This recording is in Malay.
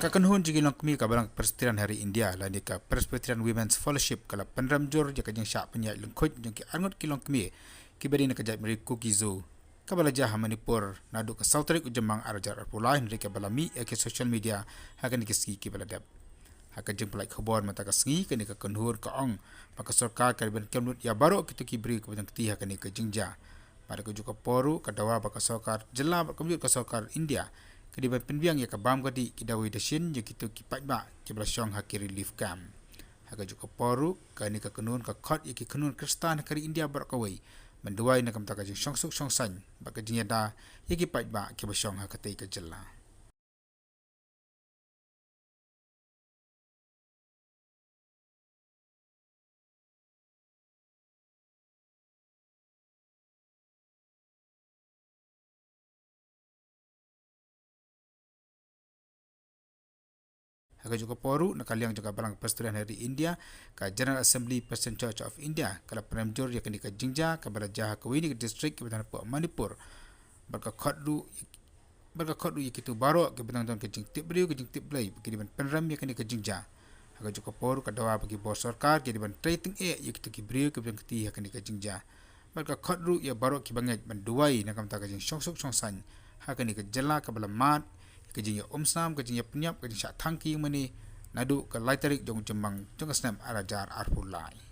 Kakanhun jigi long kami kabarang Persatuan Hari India la ni ka Presbyterian Women's Fellowship kala penramjur je kajang syak penyai lengkut jeng ki angot ki long kami ki bari na kajai meri kukizo kabala jah Manipur nadu ka Sautrik ujamang arajar arpulai ni ka balami ke social media hakan ki ski ki baladap hakan jeng pelai khabar mata ka ski ka ni ka kanhur ka ong maka sarkar ka ben kemnut ya baro kitu ki beri ka bang ti hakan ni ka jengja pada ko juga poru ka dawa baka sarkar jela ka sarkar India kediban penbiang ya kabam gadi kidawi dasin je kitu ki patba ki blasong haki relief camp haga juga poru kani ka kanun ka khot ya ki kanun kristan kari India barkawai menduai na kamta ka jing songsuk songsan baka jinyada ya ki patba ki blasong hakatei ka jella haga juga poru nakaliang juga barang Persatuan Hari India ka General Assembly Presiden Church of India kala penamjur ya kini ka jingja ka baraja ka wini district ke betan Manipur barka khotdu ya kitu baro ke betan ke jing tip beriu ke jing tip blai bagi ban penram ya kini ka jingja haga juga poru ka dawa bagi bos sarkar ke ban trading ya kitu ki beriu ke betan ke ya kini ka jingja barka khotdu ya baro ki bangai banduai na kamta ka jing songsuk songsan haga ni ka jela ka balamat kejing ya omsam kejing ya penyap kejing syak tangki mani nadu ke laiterik jong jembang jong snam arajar arpulai